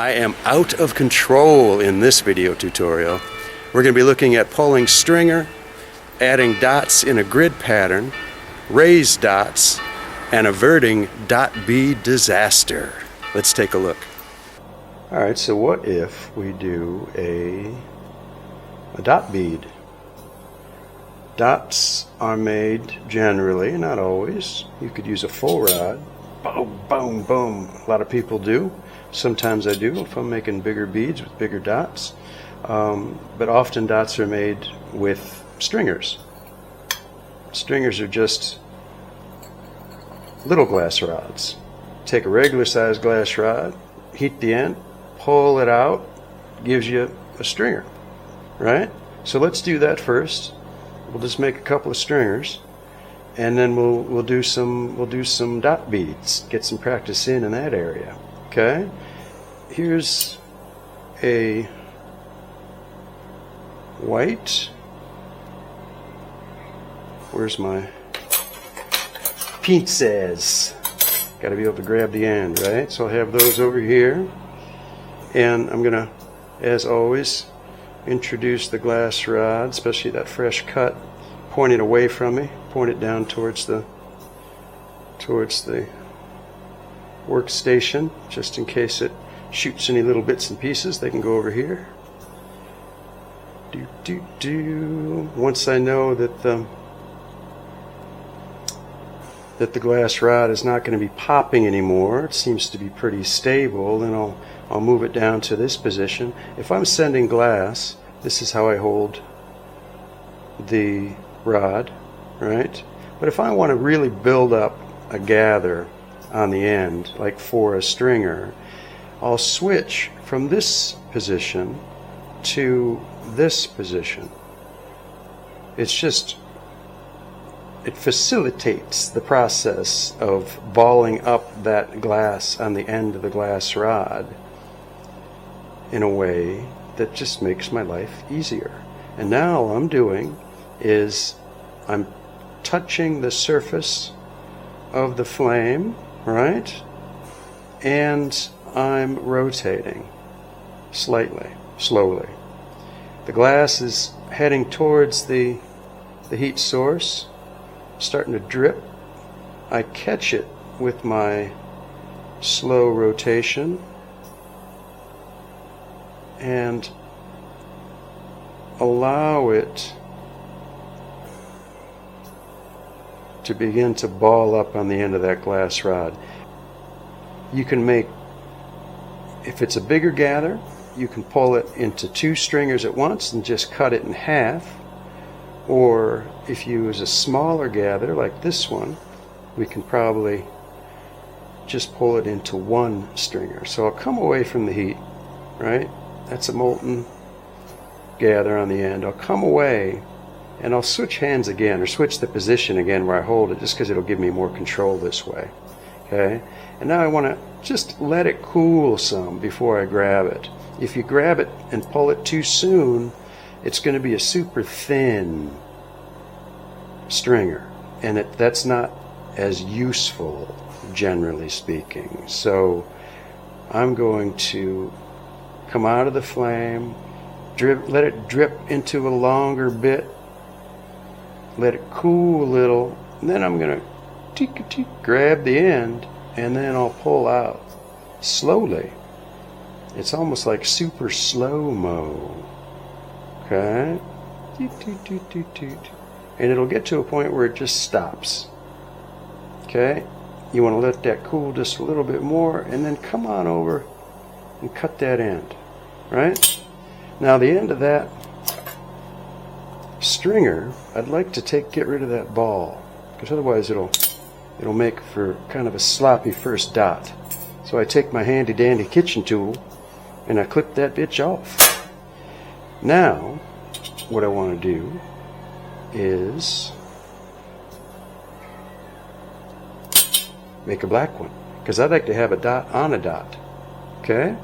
I am out of control in this video tutorial. We're going to be looking at pulling stringer, adding dots in a grid pattern, raised dots, and averting dot bead disaster. Let's take a look. Alright, so what if we do a dot bead? Dots are made generally, not always. You could use a full rod. Boom, boom, boom. A lot of people do. Sometimes I do if I'm making bigger beads with bigger dots. But often dots are made with stringers. Stringers are just little glass rods. Take a regular sized glass rod, heat the end, pull it out, gives you a stringer, right? So let's do that first. We'll just make a couple of stringers, and then we'll do some dot beads. Get some practice in that area. Okay. Here's a white. Where's my pincers? Got to be able to grab the end, right? So I'll have those over here, and I'm gonna, as always, introduce the glass rod, especially that fresh cut, point it away from me, point it down towards the workstation, just in case it shoots any little bits and pieces. They can go over here. Once I know that the glass rod is not going to be popping anymore, it seems to be pretty stable, then I'll move it down to this position. If I'm sending glass, this is how I hold the rod, right? But if I want to really build up a gather on the end, like for a stringer, I'll switch from this position to this position. It facilitates the process of balling up that glass on the end of the glass rod in a way that just makes my life easier. And now all I'm doing is I'm touching the surface of the flame, right? And I'm rotating slightly, slowly. The glass is heading towards the heat source, starting to drip. I catch it with my slow rotation and allow it to begin to ball up on the end of that glass rod. You can make, if it's a bigger gather, you can pull it into two stringers at once and just cut it in half. Or if you use a smaller gather like this one, we can probably just pull it into one stringer. So I'll come away from the heat, right? That's a molten gather on the end. I'll come away and I'll switch hands again, or switch the position again where I hold it, just because it'll give me more control this way. Okay? And now I want to just let it cool some before I grab it. If you grab it and pull it too soon, it's going to be a super thin stringer, and that's not as useful, generally speaking. So I'm going to come out of the flame, let it drip into a longer bit, let it cool a little, and then I'm going to grab the end, and then I'll pull out slowly. It's almost like super slow-mo. Okay? And it'll get to a point where it just stops. Okay? You want to let that cool just a little bit more, and then come on over and cut that end. Right? Now the end of that stringer, I'd like to get rid of that ball, because otherwise it'll make for kind of a sloppy first dot. So I take my handy dandy kitchen tool and I clip that bitch off. Now what I want to do is make a black one, because I'd like to have a dot on a dot. Okay?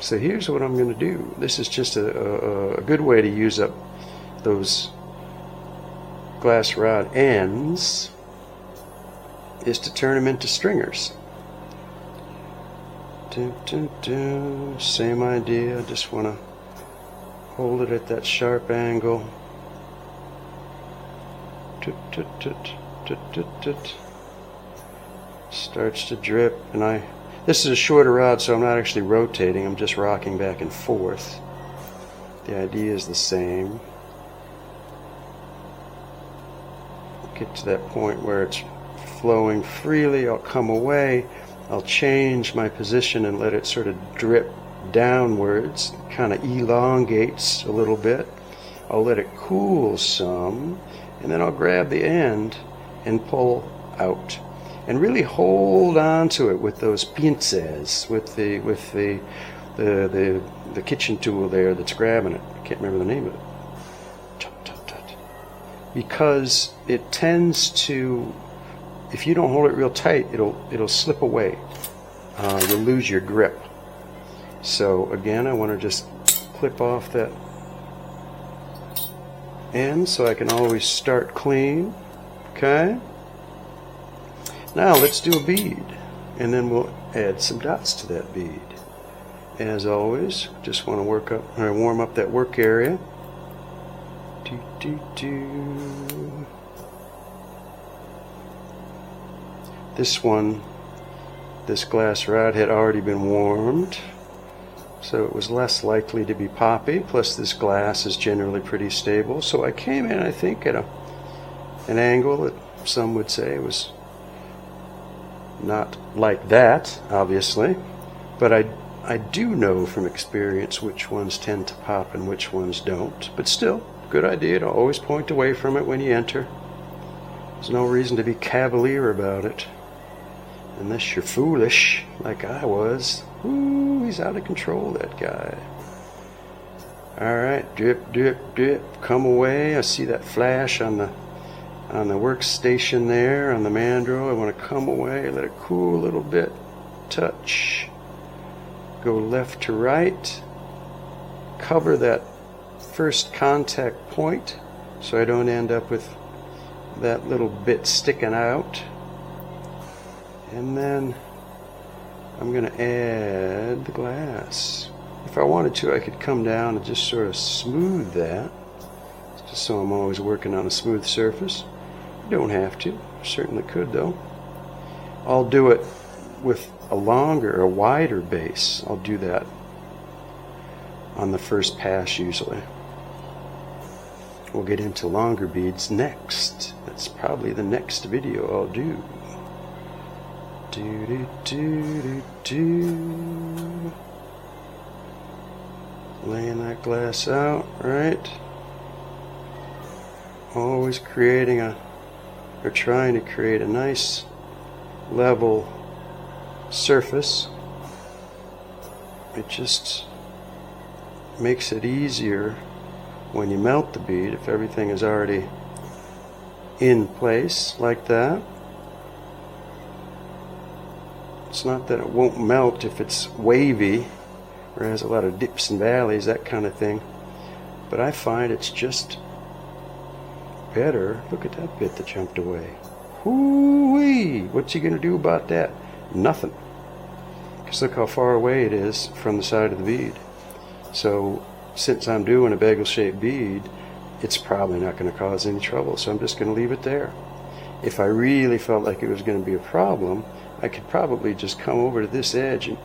So here's what I'm going to do. This is just a good way to use up those glass rod ends, is to turn them into stringers. Same idea, just want to hold it at that sharp angle. Starts to drip, and this is a shorter rod, so I'm not actually rotating, I'm just rocking back and forth. The idea is the same. Get to that point where it's flowing freely, I'll come away, I'll change my position and let it sort of drip downwards, kind of elongates a little bit. I'll let it cool some, and then I'll grab the end and pull out. And really hold on to it with those pinzas, with the kitchen tool there that's grabbing it. I can't remember the name of it. Because it tends to, if you don't hold it real tight, it'll slip away. You'll lose your grip. So again, I want to just clip off that end so I can always start clean. Okay. Now let's do a bead, and then we'll add some dots to that bead. As always, just want to warm up that work area. This glass rod had already been warmed, so it was less likely to be poppy. Plus, this glass is generally pretty stable. So I came in, I think, at an angle that some would say was not like that, obviously, but I do know from experience which ones tend to pop and which ones don't. But still, good idea to always point away from it when you enter. There's no reason to be cavalier about it, unless you're foolish, like I was. Ooh, he's out of control, that guy. Alright, drip, drip, drip, come away. I see that flash on the workstation there, on the mandrel. I want to come away, let it cool a little bit, touch, go left to right, cover that first contact point so I don't end up with that little bit sticking out. And then I'm going to add the glass. If I wanted to, I could come down and just sort of smooth that, just so I'm always working on a smooth surface. You don't have to. Certainly could, though. I'll do it with a wider base. I'll do that on the first pass usually. We'll get into longer beads next. That's probably the next video I'll do. Laying that glass out, right? Always trying to create a nice level surface. It just makes it easier when you melt the bead if everything is already in place like that. It's not that it won't melt if it's wavy or has a lot of dips and valleys, that kind of thing, but I find it's just better. Look at that bit that jumped away. Hoo-wee! What's he going to do about that? Nothing. Because look how far away it is from the side of the bead. So since I'm doing a bagel-shaped bead, it's probably not going to cause any trouble, so I'm just going to leave it there. If I really felt like it was going to be a problem, I could probably just come over to this edge and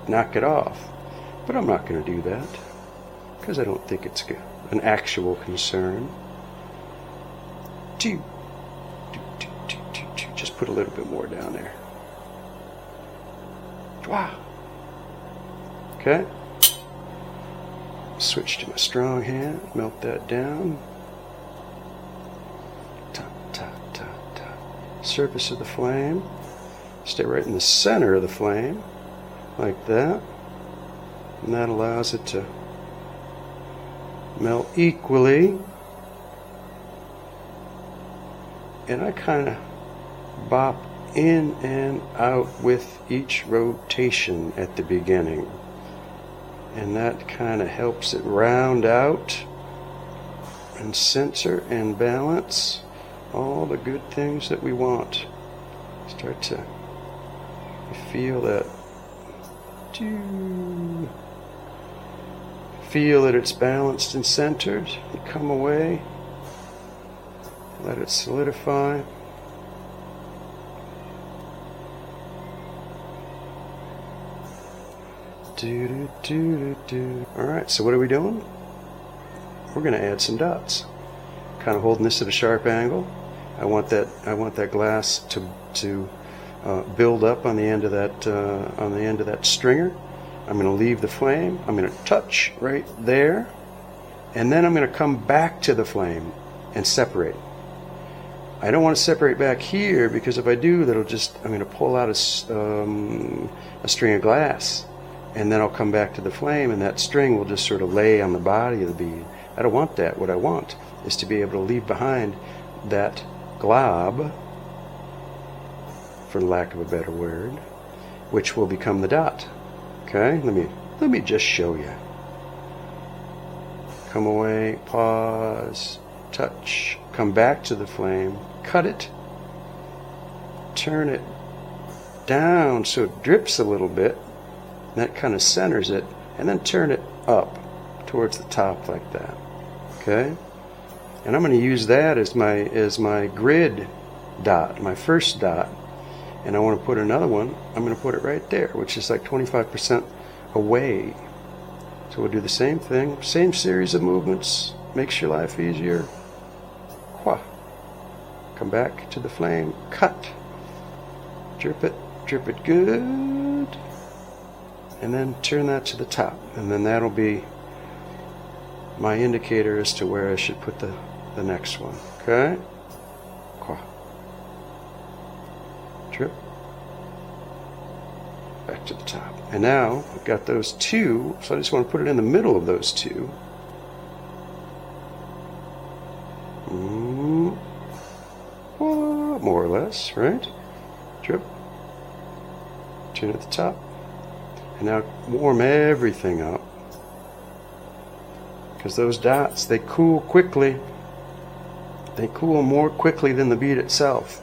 knock it off. But I'm not going to do that, because I don't think it's an actual concern. Just put a little bit more down there. Wow. Okay. Switch to my strong hand, melt that down. Surface of the flame. Stay right in the center of the flame, like that. And that allows it to melt equally. And I kind of bop in and out with each rotation at the beginning. And that kind of helps it round out and center and balance all the good things that we want. Start to feel that Feel that it's balanced and centered. You come away. Let it solidify. Alright, so what are we doing? We're going to add some dots. Kind of holding this at a sharp angle. I want that glass to build up on the end of that stringer. I'm going to leave the flame. I'm going to touch right there, and then I'm going to come back to the flame and separate. I don't want to separate back here, because if I do, I'm going to pull out a string of glass, and then I'll come back to the flame, and that string will just sort of lay on the body of the bead. I don't want that. What I want is to be able to leave behind that glob, for lack of a better word, which will become the dot. Okay, let me just show you. Come away, pause, touch, come back to the flame, cut it, turn it down so it drips a little bit, that kind of centers it, and then turn it up towards the top like that. Okay, and I'm going to use that as my grid dot, my first dot. And I want to put another one, I'm going to put it right there, which is like 25% away. So we'll do the same thing, same series of movements, makes your life easier. Wha. Come back to the flame, cut, drip it good, and then turn that to the top. And then that'll be my indicator as to where I should put the next one. Okay? Drip, back to the top. And now I've got those two, so I just want to put it in the middle of those two. More or less, right? Drip, turn at the top, and now warm everything up, because those dots, they cool quickly. They cool more quickly than the bead itself.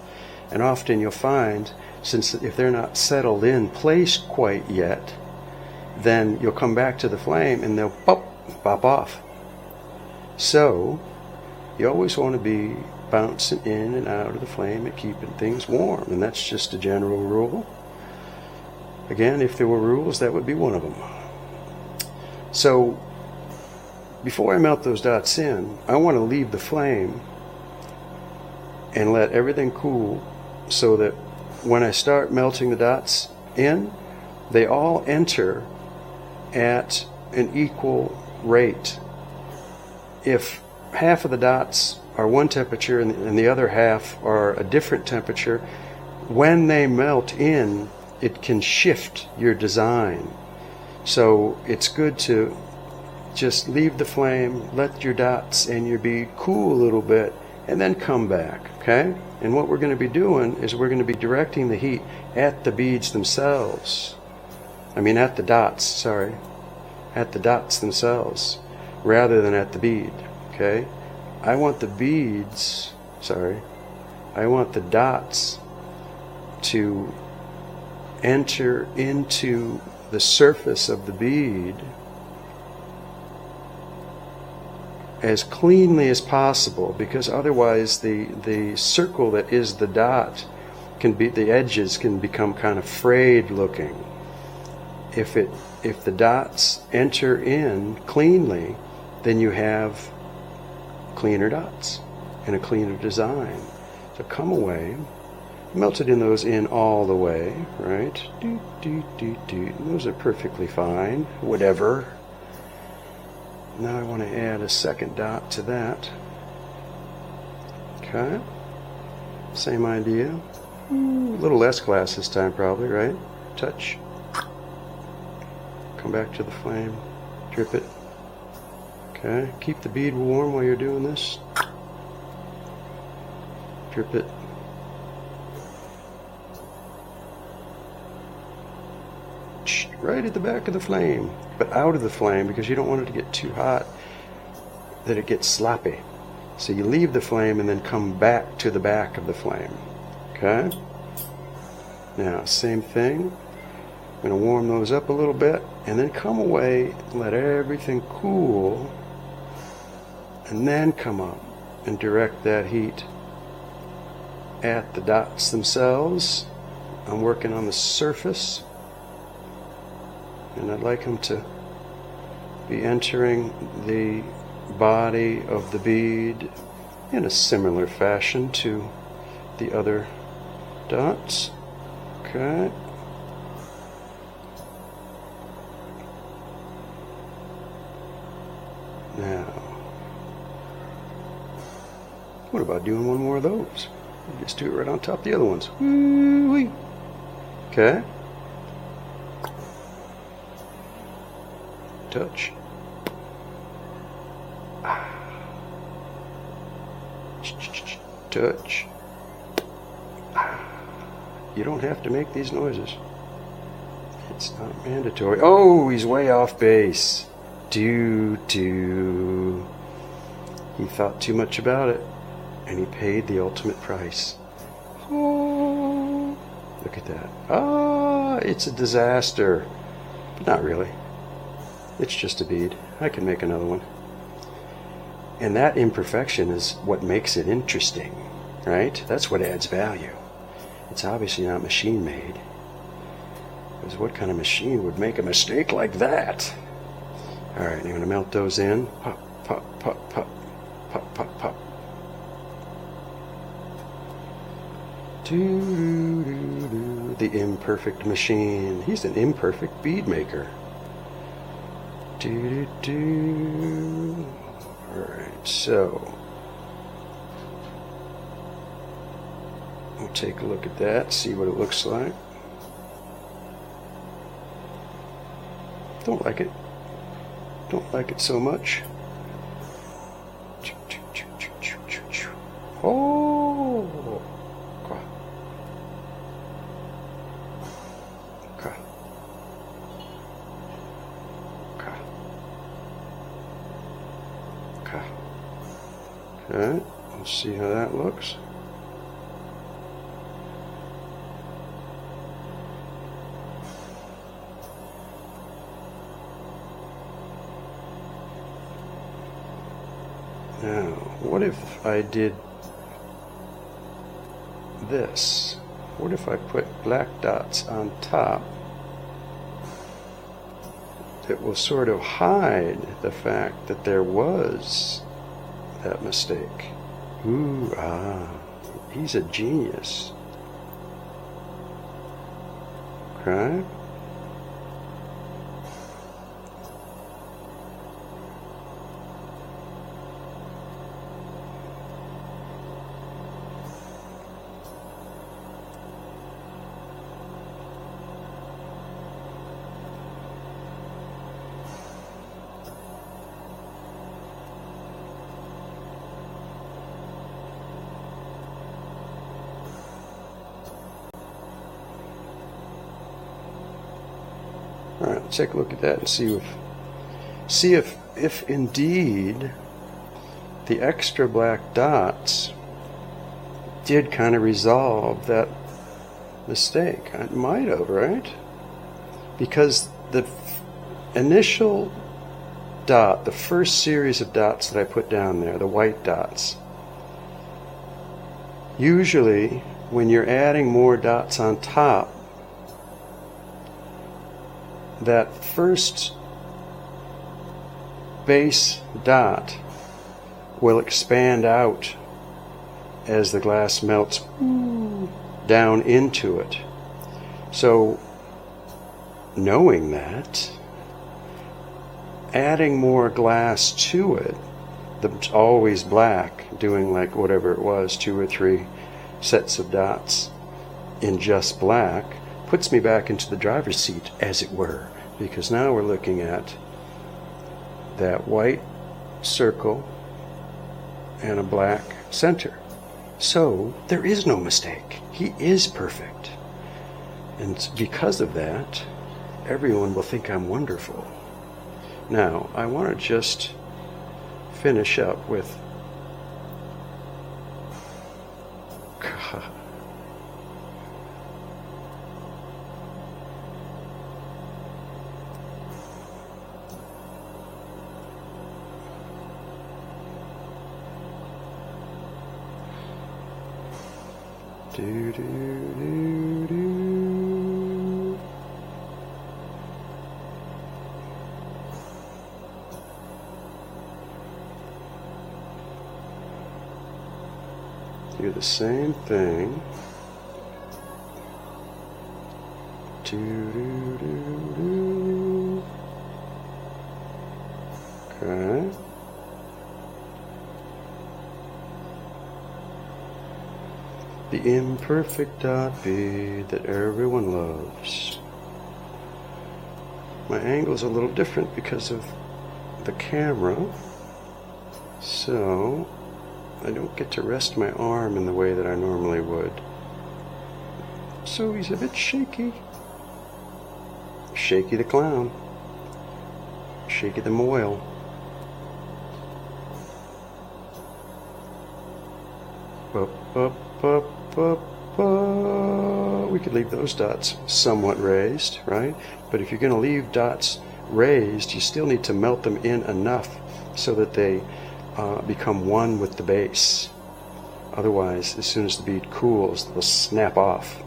And often you'll find, since if they're not settled in place quite yet, then you'll come back to the flame and they'll pop off. So you always want to be bouncing in and out of the flame and keeping things warm, and that's just a general rule. Again, if there were rules, that would be one of them. So before I melt those dots in, I want to leave the flame and let everything cool, so that when I start melting the dots in, they all enter at an equal rate. If half of the dots are one temperature and the other half are a different temperature, when they melt in, it can shift your design. So it's good to just leave the flame, let your dots and your bead cool a little bit, and then come back. Okay? And what we're going to be doing is we're going to be directing the heat at the beads themselves. At the dots, sorry. At the dots themselves, rather than at the bead. Okay? I want the dots to enter into the surface of the bead as cleanly as possible, because otherwise the circle that is the dot the edges can become kind of frayed looking. If the dots enter in cleanly, then you have cleaner dots and a cleaner design. So come away, melted in those in all the way, right? Those are perfectly fine, whatever. Now I want to add a second dot to that. Okay, same idea. A little less glass this time probably, right? Touch. Come back to the flame, drip it. Okay, keep the bead warm while you're doing this. Drip it. Right at the back of the flame, but out of the flame, because you don't want it to get too hot that it gets sloppy. So you leave the flame and then come back to the back of the flame. Okay? Now, same thing. I'm going to warm those up a little bit and then come away, let everything cool, and then come up and direct that heat at the dots themselves. I'm working on the surface, and I'd like them to be entering the body of the bead in a similar fashion to the other dots. Okay. Now, what about doing one more of those? Just do it right on top of the other ones. Woo-wee. Okay. Touch. Touch. You don't have to make these noises. It's not mandatory. Oh, he's way off base. He thought too much about it, and he paid the ultimate price. Oh, look at that. Ah, it's a disaster. But not really. It's just a bead. I can make another one. And that imperfection is what makes it interesting, right? That's what adds value. It's obviously not machine made. Because what kind of machine would make a mistake like that? Alright, I'm going to melt those in. Pop, pop, pop, pop. Pop, pop, pop. The imperfect machine. He's an imperfect bead maker. Alright, so we'll take a look at that, see what it looks like. Don't like it. Don't like it so much. Oh, okay. Okay, let's see how that looks. Now, what if I did this? What if I put black dots on top that will sort of hide the fact that there was that mistake? Ooh, he's a genius. Okay. All right, let's take a look at that and see if indeed the extra black dots did kind of resolve that mistake. It might have, right? Because the initial dot, the first series of dots that I put down there, the white dots, usually when you're adding more dots on top, that first base dot will expand out as the glass melts down into it. So, knowing that, adding more glass to it, that's always black, doing like whatever it was, 2 or 3 sets of dots in just black, puts me back into the driver's seat, as it were, because now we're looking at that white circle and a black center. So there is no mistake. He is perfect. And because of that, everyone will think I'm wonderful. Now, I want to just finish up with Do, do, do, do. Do the same thing. Do, do, do, do. Okay. The imperfect dot bead that everyone loves. My angle's a little different because of the camera, so I don't get to rest my arm in the way that I normally would. So he's a bit shaky. Shaky the clown. Shaky the moil. Up, up, up, up, up. We could leave those dots somewhat raised, right? But if you're going to leave dots raised, you still need to melt them in enough so that they become one with the base. Otherwise, as soon as the bead cools, they'll snap off,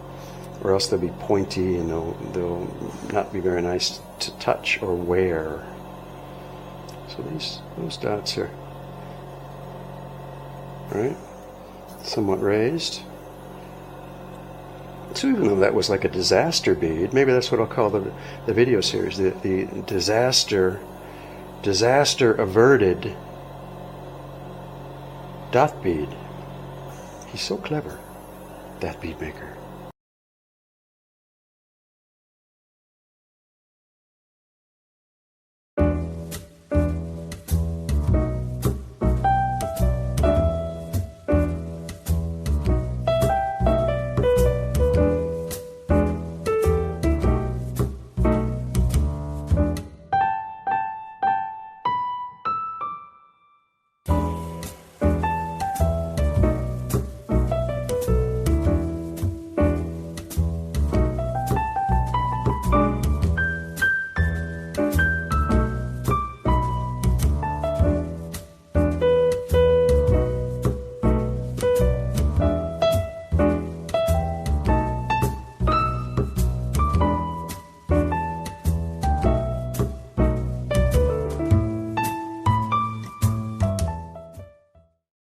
or else they'll be pointy and they'll not be very nice to touch or wear. So those dots are right, somewhat raised. So even though that was like a disaster bead, maybe that's what I'll call the video series, the disaster averted dot bead. He's so clever, that bead maker.